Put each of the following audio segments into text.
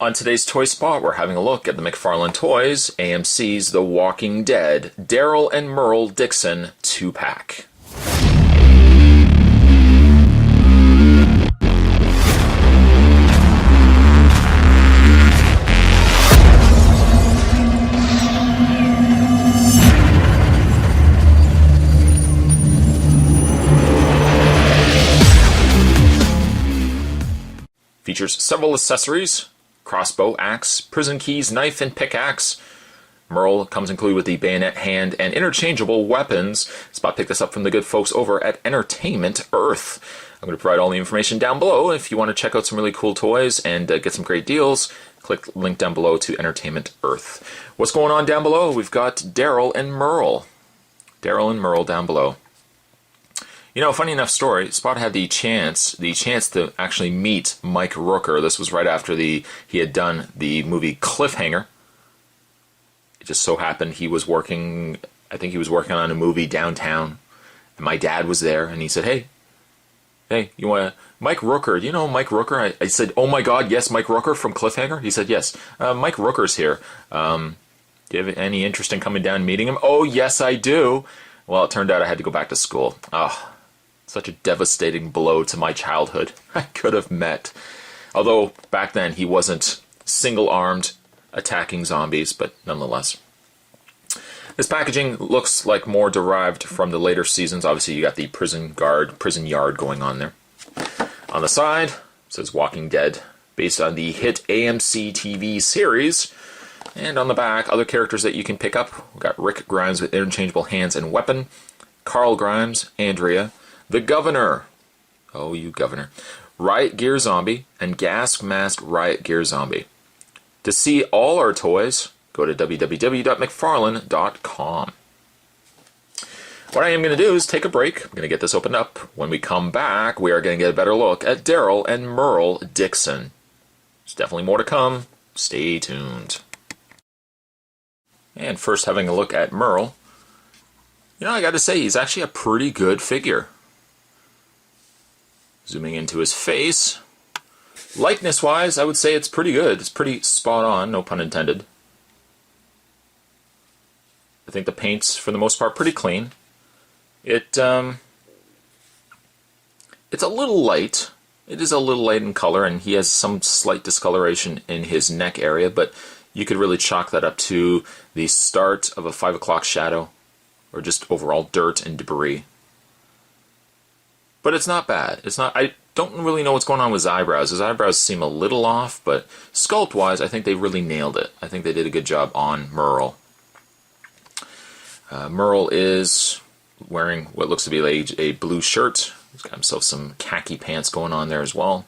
On today's Toy Spot, we're having a look at the McFarlane Toys, AMC's The Walking Dead, Daryl and Merle Dixon 2-pack. Features several accessories: crossbow, axe, prison keys, knife, and pickaxe. Merle comes included with the bayonet, hand, and interchangeable weapons. Spot picked this up from the good folks over at Entertainment Earth. I'm going to provide all the information down below. If you want to check out some really cool toys and get some great deals, click the link down below to Entertainment Earth. What's going on down below? We've got Daryl and Merle. Daryl and Merle down below. You know, funny enough story, Spot had the chance to actually meet Mike Rooker. This was right after he had done the movie Cliffhanger. It just so happened he was working, I think he was working on a movie downtown, and my dad was there, and he said, hey, you want to, Mike Rooker, do you know Mike Rooker? I said, oh my God, yes, Mike Rooker from Cliffhanger? He said, yes, Mike Rooker's here. Do you have any interest in coming down and meeting him? Oh, yes, I do. Well, it turned out I had to go back to school. Oh, such a devastating blow to my childhood. I could have met. Although, back then, he wasn't single-armed attacking zombies, but nonetheless. This packaging looks like more derived from the later seasons. Obviously, you got the prison yard going on there. On the side, it says Walking Dead, based on the hit AMC TV series. And on the back, other characters that you can pick up. We've got Rick Grimes with interchangeable hands and weapon, Carl Grimes, Andrea, the Governor, oh you Governor, Riot Gear Zombie, and Gas Mask Riot Gear Zombie. To see all our toys, go to www.mcfarlane.com. What I am going to do is take a break. I'm going to get this opened up. When we come back, we are going to get a better look at Daryl and Merle Dixon. There's definitely more to come. Stay tuned. And first, having a look at Merle. You know, I got to say, he's actually a pretty good figure. Zooming into his face. Likeness-wise, I would say it's pretty good. It's pretty spot on, no pun intended. I think the paint's, for the most part, pretty clean. It's a little light. It is a little light in color, and he has some slight discoloration in his neck area, but you could really chalk that up to the start of a 5 o'clock shadow, or just overall dirt and debris. But it's not bad. It's not. I don't really know what's going on with his eyebrows. His eyebrows seem a little off, but sculpt-wise, I think they really nailed it. I think they did a good job on Merle. Merle is wearing what looks to be a blue shirt. He's got himself some khaki pants going on there as well.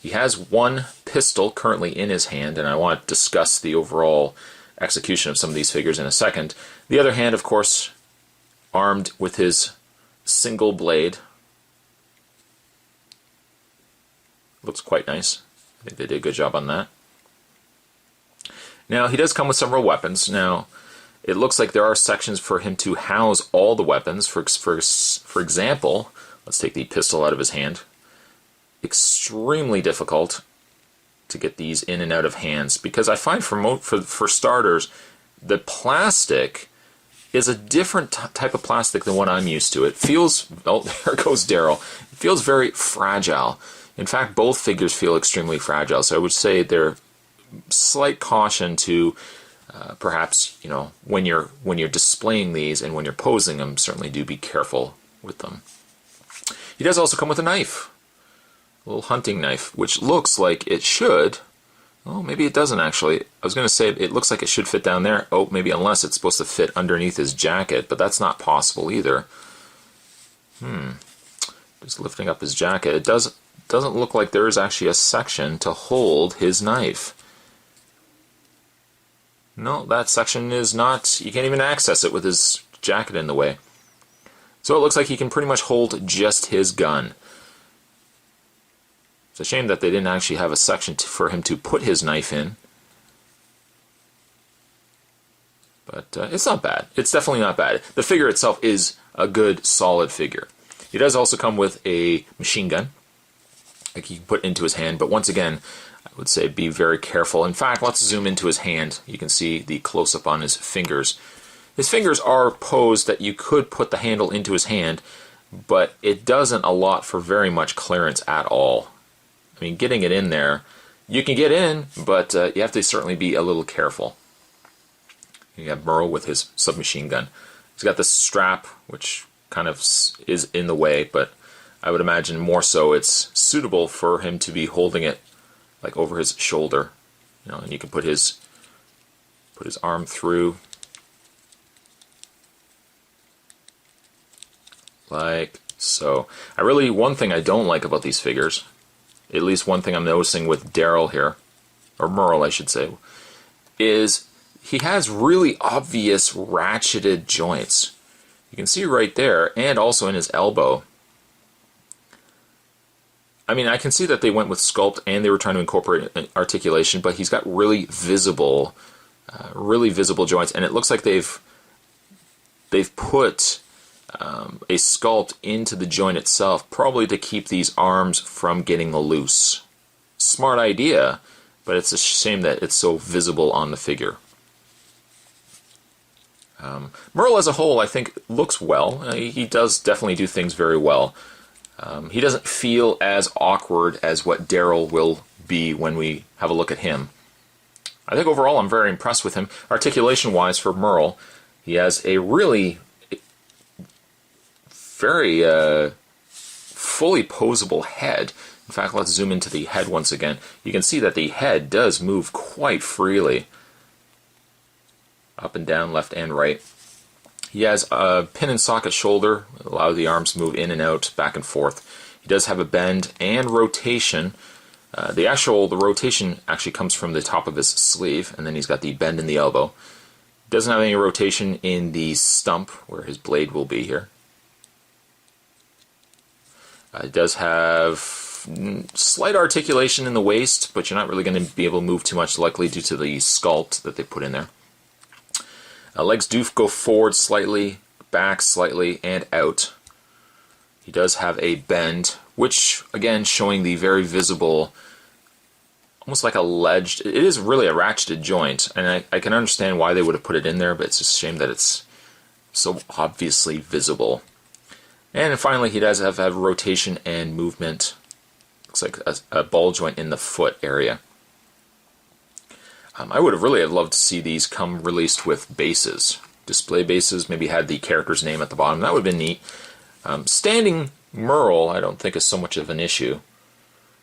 He has one pistol currently in his hand, and I want to discuss the overall execution of some of these figures in a second. The other hand, of course, armed with his single blade. Looks quite nice. I think they did a good job on that. Now, he does come with several weapons. Now, it looks like there are sections for him to house all the weapons. For example, let's take the pistol out of his hand. Extremely difficult to get these in and out of hands, because I find for starters, the plastic is a different type of plastic than what I'm used to. It feels, oh, there goes Daryl. It feels very fragile. In fact, both figures feel extremely fragile, so I would say they're slight caution to perhaps, you know, when you're displaying these and when you're posing them, certainly do be careful with them. He does also come with a knife. A little hunting knife, which looks like it should. Oh, maybe it doesn't actually. I was going to say it looks like it should fit down there. Oh, maybe unless it's supposed to fit underneath his jacket, but that's not possible either. Just lifting up his jacket. It doesn't look like there is actually a section to hold his knife. No, that section is not. You can't even access it with his jacket in the way. So it looks like he can pretty much hold just his gun. It's a shame that they didn't actually have a section for him to put his knife in. But it's not bad. It's definitely not bad. The figure itself is a good, solid figure. He does also come with a machine gun, like he can put into his hand. But once again, would say be very careful. In fact, let's zoom into his hand. You can see the close-up on his fingers. His fingers are posed that you could put the handle into his hand, but it doesn't allot for very much clearance at all. I mean, getting it in there, you can get in, but you have to certainly be a little careful. You have Merle with his submachine gun. He's got this strap, which kind of is in the way, but I would imagine more so it's suitable for him to be holding it like over his shoulder. You know, and you can put his arm through like so. One thing I don't like about these figures, at least one thing I'm noticing with Daryl here, or Merle I should say, is he has really obvious ratcheted joints. You can see right there, and also in his elbow. I mean, I can see that they went with sculpt and they were trying to incorporate articulation, but he's got really visible joints, and it looks like they've put a sculpt into the joint itself, probably to keep these arms from getting loose. Smart idea, but it's a shame that it's so visible on the figure. Merle as a whole, I think, looks well. He does definitely do things very well. He doesn't feel as awkward as what Daryl will be when we have a look at him. I think overall I'm very impressed with him. Articulation-wise for Merle, he has a really very fully posable head. In fact, let's zoom into the head once again. You can see that the head does move quite freely. Up and down, left and right. He has a pin and socket shoulder, allow the arms to move in and out, back and forth. He does have a bend and rotation. The rotation actually comes from the top of his sleeve, and then he's got the bend in the elbow. Doesn't have any rotation in the stump, where his blade will be here. It does have slight articulation in the waist, but you're not really going to be able to move too much, likely due to the sculpt that they put in there. Legs do go forward slightly, back slightly, and out. He does have a bend, which, again, showing the very visible, almost like a ledged, it is really a ratcheted joint, and I can understand why they would have put it in there, but it's just a shame that it's so obviously visible. And finally, he does have rotation and movement. Looks like a ball joint in the foot area. I would have really loved to see these come released with bases. Display bases, maybe had the character's name at the bottom. That would have been neat. Standing Merle, I don't think is so much of an issue.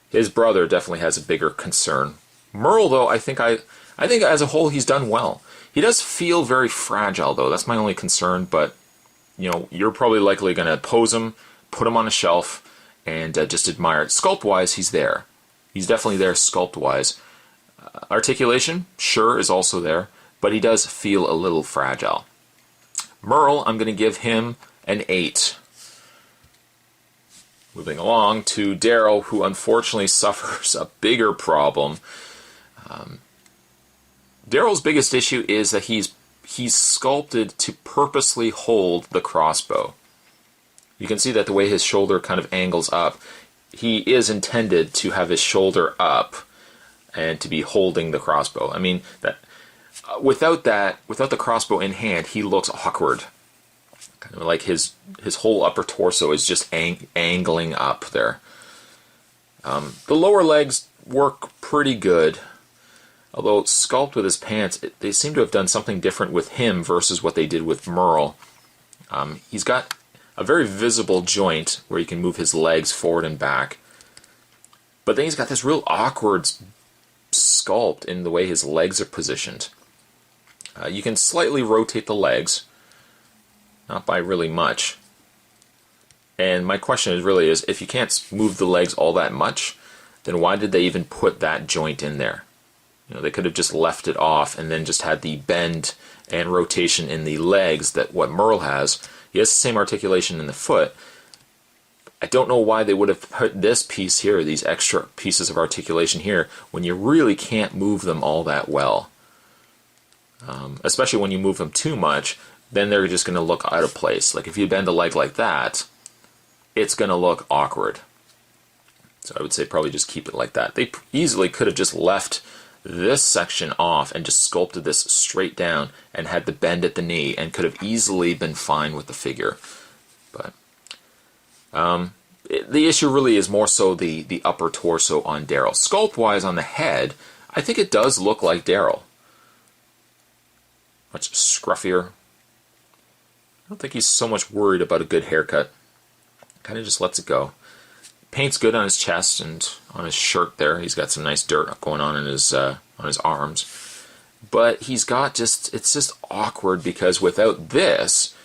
His brother definitely has a bigger concern. Merle, though, I think as a whole he's done well. He does feel very fragile, though. That's my only concern, but you know, you're probably likely going to pose him, put him on a shelf, and just admire it. Sculpt-wise, he's there. He's definitely there sculpt-wise. Articulation, sure, is also there, but he does feel a little fragile. Merle, I'm going to give him an 8. Moving along to Daryl, who unfortunately suffers a bigger problem. Daryl's biggest issue is that he's sculpted to purposely hold the crossbow. You can see that the way his shoulder kind of angles up, he is intended to have his shoulder up and to be holding the crossbow. I mean, without the crossbow in hand, he looks awkward. Kind of like his whole upper torso is just angling up there. The lower legs work pretty good. Although sculpt with his pants, they seem to have done something different with him versus what they did with Merle. He's got a very visible joint where he can move his legs forward and back. But then he's got this real awkward sculpt in the way his legs are positioned. You can slightly rotate the legs, not by really much. And my question is, if you can't move the legs all that much, then why did they even put that joint in there? You know, they could have just left it off and then just had the bend and rotation in the legs that what Merle has. He has the same articulation in the foot. I don't know why they would have put this piece here, these extra pieces of articulation here, when you really can't move them all that well. Especially when you move them too much, then they're just going to look out of place. Like if you bend a leg like that, it's going to look awkward. So I would say probably just keep it like that. They easily could have just left this section off and just sculpted this straight down and had the bend at the knee and could have easily been fine with the figure. But the issue really is more so the upper torso on Daryl. Sculpt-wise on the head, I think it does look like Daryl. Much scruffier. I don't think he's so much worried about a good haircut. Kind of just lets it go. Paint's good on his chest and on his shirt there. He's got some nice dirt going on in his arms. But he's got it's just awkward because without this,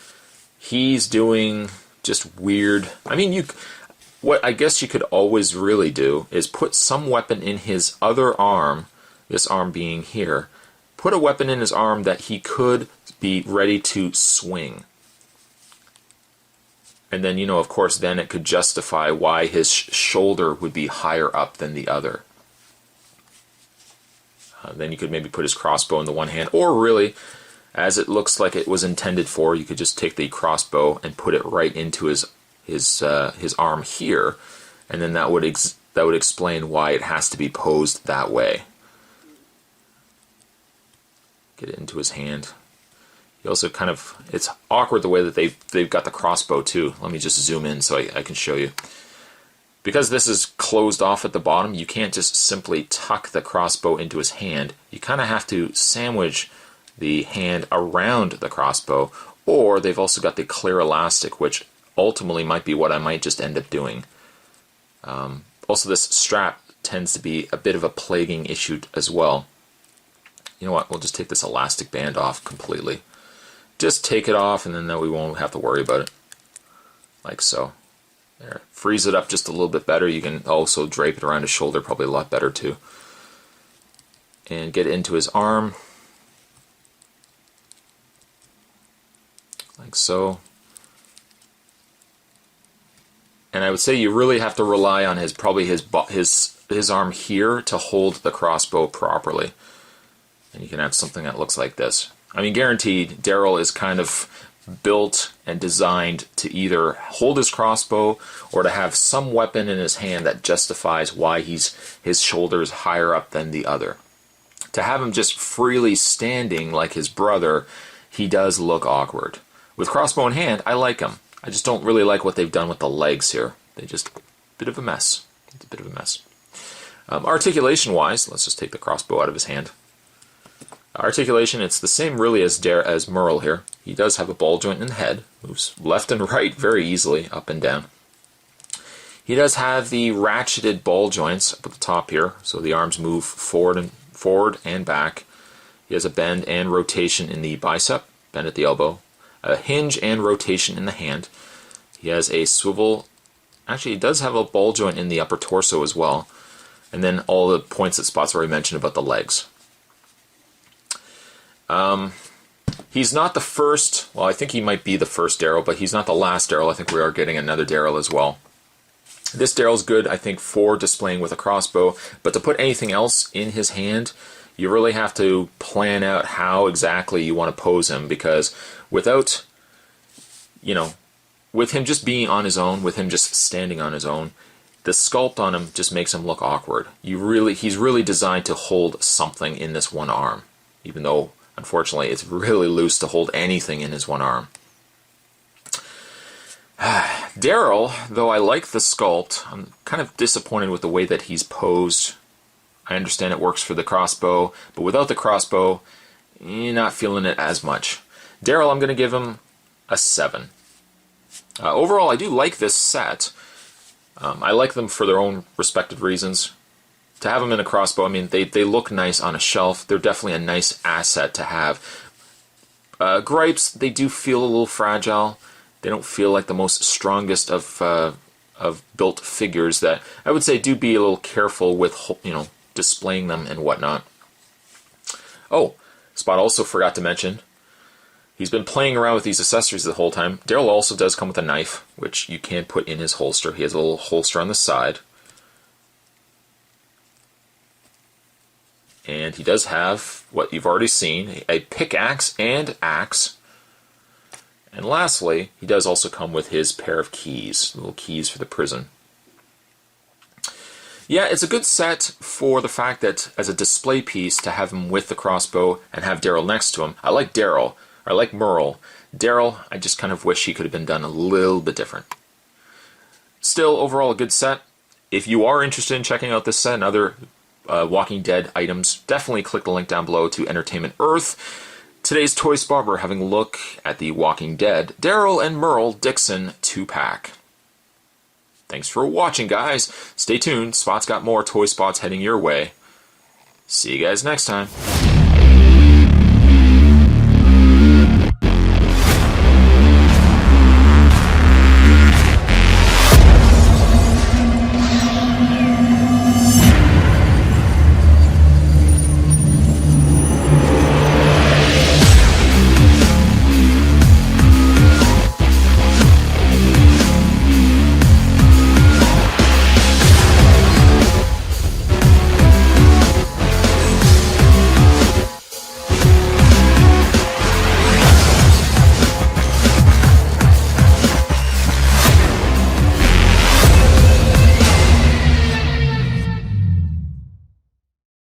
he's doing just weird. I mean, what I guess you could always really do is put some weapon in his other arm, this arm being here, put a weapon in his arm that he could be ready to swing. And then, of course, then it could justify why his shoulder would be higher up than the other. Then you could maybe put his crossbow in the one hand, or really, as it looks like it was intended for, you could just take the crossbow and put it right into his arm here, and then that would explain why it has to be posed that way. Get it into his hand. He also it's awkward the way that they've got the crossbow too. Let me just zoom in so I can show you. Because this is closed off at the bottom, you can't just simply tuck the crossbow into his hand. You kind of have to sandwich the hand around the crossbow, or they've also got the clear elastic, which ultimately might be what I might just end up doing. Also, this strap tends to be a bit of a plaguing issue as well. You know what, we'll just take this elastic band off completely. Just take it off, and then we won't have to worry about it. Like so. There. Freeze it up just a little bit better. You can also drape it around his shoulder probably a lot better too. And get it into his arm. Like so. And I would say you really have to rely on his arm here to hold the crossbow properly. And you can have something that looks like this. I mean, guaranteed, Daryl is kind of built and designed to either hold his crossbow or to have some weapon in his hand that justifies why his shoulder is higher up than the other. To have him just freely standing like his brother, he does look awkward. With crossbow in hand, I like him. I just don't really like what they've done with the legs here. They just, a bit of a mess. It's a bit of a mess. Articulation-wise, let's just take the crossbow out of his hand. Articulation, it's the same really as Merle here. He does have a ball joint in the head, moves left and right very easily, up and down. He does have the ratcheted ball joints up at the top here, so the arms move forward and back. He has a bend and rotation in the bicep, bend at the elbow, a hinge and rotation in the hand. He has a swivel. Actually, he does have a ball joint in the upper torso as well, and then all the points and spots where I mentioned about the legs. He's not the first, well, I think he might be the first Daryl, but he's not the last Daryl. I think we are getting another Daryl as well. This Daryl's good, I think, for displaying with a crossbow, but to put anything else in his hand, you really have to plan out how exactly you want to pose him, because without, with him just being on his own, with him just standing on his own, the sculpt on him just makes him look awkward. He's really designed to hold something in this one arm, even though unfortunately, it's really loose to hold anything in his one arm. Daryl, though I like the sculpt, I'm kind of disappointed with the way that he's posed. I understand it works for the crossbow, but without the crossbow, you're not feeling it as much. Daryl, I'm going to give him a 7. Overall, I do like this set. I like them for their own respective reasons. To have them in a crossbow, I mean, they look nice on a shelf. They're definitely a nice asset to have. Gripes, they do feel a little fragile. They don't feel like the most strongest of built figures that I would say do be a little careful with, displaying them and whatnot. Oh, Spot also forgot to mention, he's been playing around with these accessories the whole time. Daryl also does come with a knife, which you can put in his holster. He has a little holster on the side. And he does have what you've already seen, a pickaxe and axe. And lastly, he does also come with his pair of keys, little keys for the prison. Yeah, it's a good set for the fact that as a display piece to have him with the crossbow and have Daryl next to him. I like Daryl. I like Merle. Daryl, I just kind of wish he could have been done a little bit different. Still, overall, a good set. If you are interested in checking out this set and other Walking Dead items, definitely click the link down below to Entertainment Earth. Today's Toy Spot, we're having a look at the Walking Dead Daryl and Merle Dixon 2-pack. Thanks for watching, guys. Stay tuned. Spot's got more Toy Spots heading your way. See you guys next time.